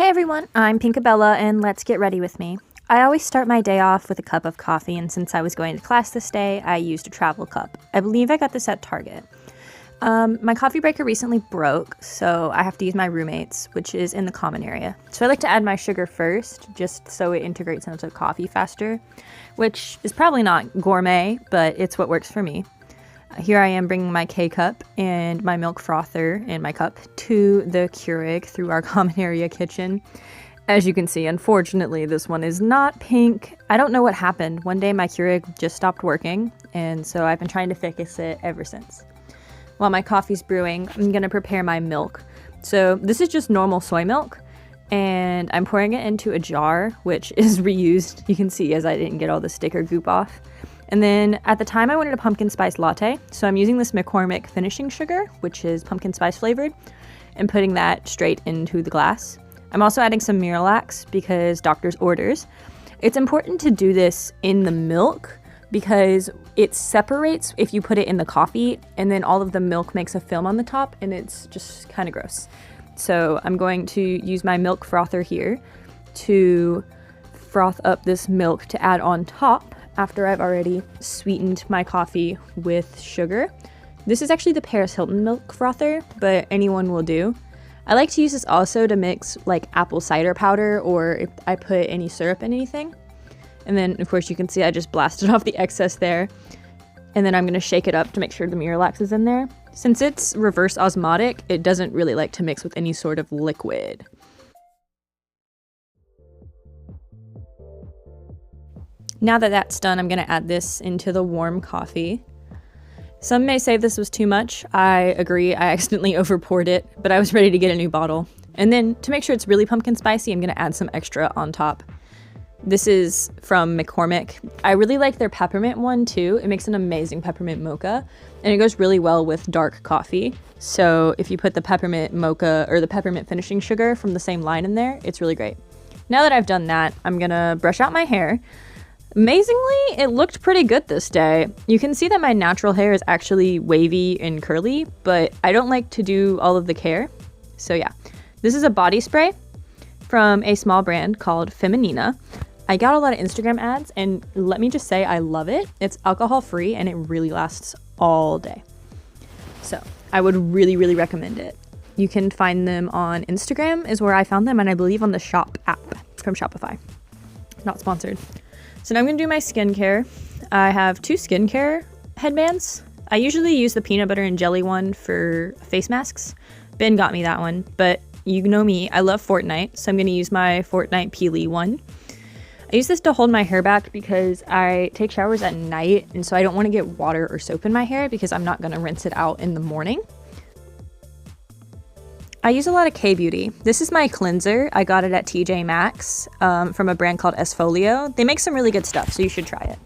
Hey everyone, I'm Pinkabella and let's get ready with me. I always start my day off with a cup of coffee, and since I was going to class this day, I used a travel cup. I believe I got this at Target. My coffee breaker recently broke, so I have to use my roommate's, which is in the common area. So I like to add my sugar first, just so it integrates into coffee faster, which is probably not gourmet, but it's what works for me. Here I am bringing my K-cup and my milk frother in my cup to the Keurig through our common area kitchen. As you can see, unfortunately, this one is not pink. I don't know what happened. One day my Keurig just stopped working, and so I've been trying to fix it ever since. While my coffee's brewing, I'm gonna prepare my milk. So this is just normal soy milk, and I'm pouring it into a jar, which is reused. You can see as I didn't get all the sticker goop off. And then at the time I wanted a pumpkin spice latte, so I'm using this McCormick finishing sugar, which is pumpkin spice flavored, and putting that straight into the glass. I'm also adding some Miralax because doctor's orders. It's important to do this in the milk because it separates if you put it in the coffee, and then all of the milk makes a film on the top, and it's just kind of gross. So I'm going to use my milk frother here to froth up this milk to add on top after I've already sweetened my coffee with sugar. This is actually the Paris Hilton milk frother, but anyone will do. I like to use this also to mix like apple cider powder, or if I put any syrup in anything. And then of course you can see I just blasted off the excess there. And then I'm gonna shake it up to make sure the Miralax is in there. Since it's reverse osmotic, it doesn't really like to mix with any sort of liquid. Now that that's done, I'm gonna add this into the warm coffee. Some may say this was too much. I agree, I accidentally overpoured it, but I was ready to get a new bottle. And then to make sure it's really pumpkin spicy, I'm gonna add some extra on top. This is from McCormick. I really like their peppermint one too. It makes an amazing peppermint mocha, and it goes really well with dark coffee. So if you put the peppermint mocha or the peppermint finishing sugar from the same line in there, it's really great. Now that I've done that, I'm gonna brush out my hair. Amazingly, it looked pretty good this day. You can see that my natural hair is actually wavy and curly, but I don't like to do all of the care. So yeah, this is a body spray from a small brand called Femininity. I got a lot of Instagram ads, and let me just say I love it. It's alcohol free and it really lasts all day. So I would really, really recommend it. You can find them on Instagram is where I found them, and I believe on the Shop app from Shopify. Not sponsored. So now I'm gonna do my skincare. I have two skincare headbands. I usually use the peanut butter and jelly one for face masks. Ben got me that one, but you know me, I love Fortnite, so I'm gonna use my Fortnite Peely one. I use this to hold my hair back because I take showers at night, and so I don't wanna get water or soap in my hair because I'm not gonna rinse it out in the morning. I use a lot of K-Beauty. This is my cleanser. I got it at TJ Maxx from a brand called Esfolio. They make some really good stuff, so you should try it.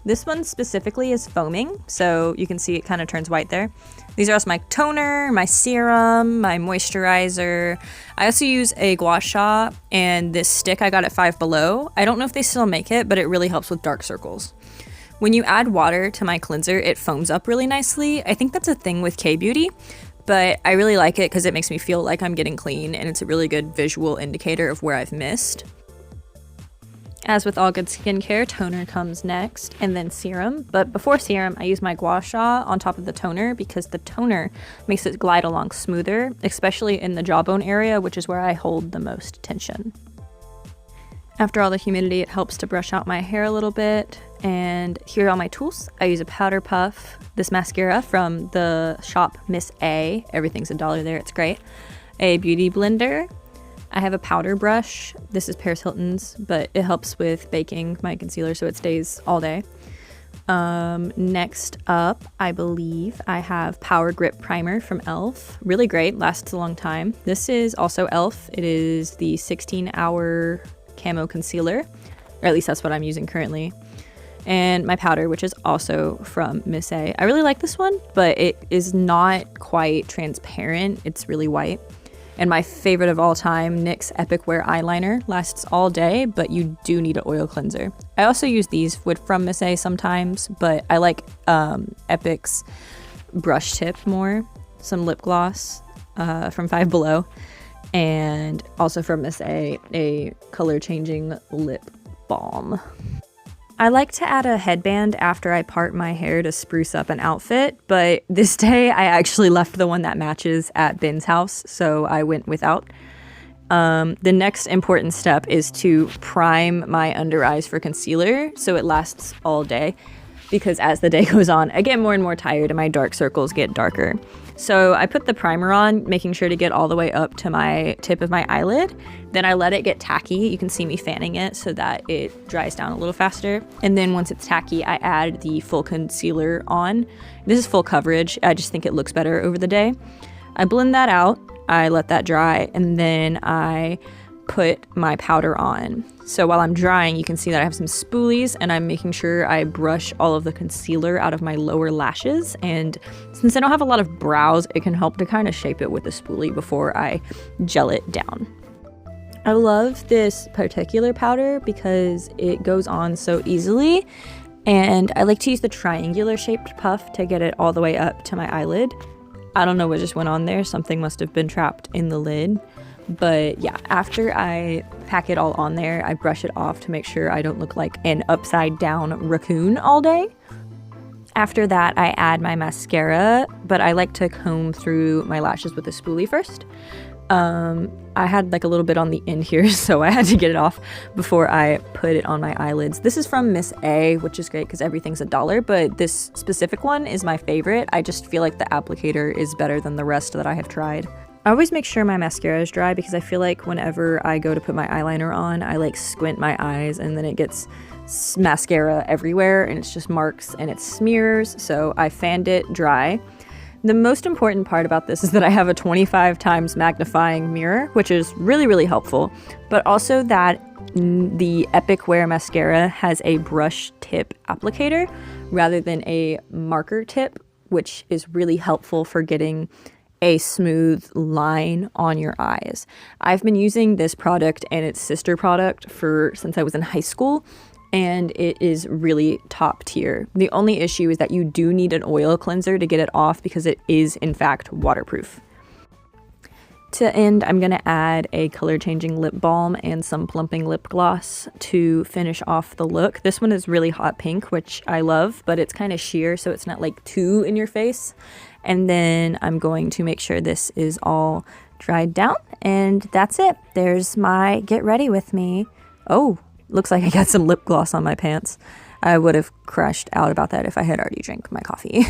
This one specifically is foaming, so you can see it kind of turns white there. These are also my toner, my serum, my moisturizer. I also use a gua sha and this stick I got at Five Below. I don't know if they still make it, but it really helps with dark circles. When you add water to my cleanser, it foams up really nicely. I think that's a thing with K-Beauty, but I really like it because it makes me feel like I'm getting clean, and it's a really good visual indicator of where I've missed. As with all good skincare, toner comes next, and then serum. But before serum, I use my gua sha on top of the toner because the toner makes it glide along smoother, especially in the jawbone area, which is where I hold the most tension. After all the humidity, it helps to brush out my hair a little bit. And here are all my tools. I use a powder puff, this mascara from the shop Miss A. Everything's $1 there, it's great. A beauty blender. I have a powder brush. This is Paris Hilton's, but it helps with baking my concealer so it stays all day. Next up, I believe I have Power Grip Primer from e.l.f. Really great, lasts a long time. This is also e.l.f. It is the 16-hour camo concealer, or at least that's what I'm using currently. And my powder, which is also from Miss A. I really like this one, but it is not quite transparent. It's really white. And my favorite of all time, NYX Epic Wear Eyeliner, lasts all day, but you do need an oil cleanser. I also use these from Miss A sometimes, but I like Epic's brush tip more. Some lip gloss from Five Below. And also from Miss A color changing lip balm. I like to add a headband after I part my hair to spruce up an outfit, but this day I actually left the one that matches at Ben's house, so I went without. The next important step is to prime my under eyes for concealer so it lasts all day, because as the day goes on, I get more and more tired and my dark circles get darker. So I put the primer on, making sure to get all the way up to my tip of my eyelid. Then I let it get tacky. You can see me fanning it so that it dries down a little faster. And then once it's tacky, I add the full concealer on. This is full coverage. I just think it looks better over the day. I blend that out. I let that dry, and then I put my powder on. So while I'm drying, you can see that I have some spoolies, and I'm making sure I brush all of the concealer out of my lower lashes. And since I don't have a lot of brows, it can help to kind of shape it with the spoolie before I gel it down. I love this particular powder because it goes on so easily, and I like to use the triangular shaped puff to get it all the way up to my eyelid. I don't know what just went on there. Something must have been trapped in the lid. But yeah, after I pack it all on there, I brush it off to make sure I don't look like an upside down raccoon all day. After that, I add my mascara, but I like to comb through my lashes with a spoolie first. I had like a little bit on the end here, so I had to get it off before I put it on my eyelids. This is from Miss A, which is great because everything's $1, but this specific one is my favorite. I just feel like the applicator is better than the rest that I have tried. I always make sure my mascara is dry because I feel like whenever I go to put my eyeliner on, I like squint my eyes and then it gets mascara everywhere and it's just marks and it smears, so I fanned it dry. The most important part about this is that I have a 25 times magnifying mirror, which is really, really helpful, but also that the Epic Wear mascara has a brush tip applicator rather than a marker tip, which is really helpful for getting a smooth line on your eyes. I've been using this product and its sister product since I was in high school, and it is really top tier. The only issue is that you do need an oil cleanser to get it off because it is in fact waterproof. To end, I'm going to add a color changing lip balm and some plumping lip gloss to finish off the look. This one is really hot pink, which I love, but it's kind of sheer, so it's not like too in your face. And then I'm going to make sure this is all dried down, and that's it. There's my get ready with me. Oh, looks like I got some lip gloss on my pants. I would have crashed out about that if I had already drank my coffee.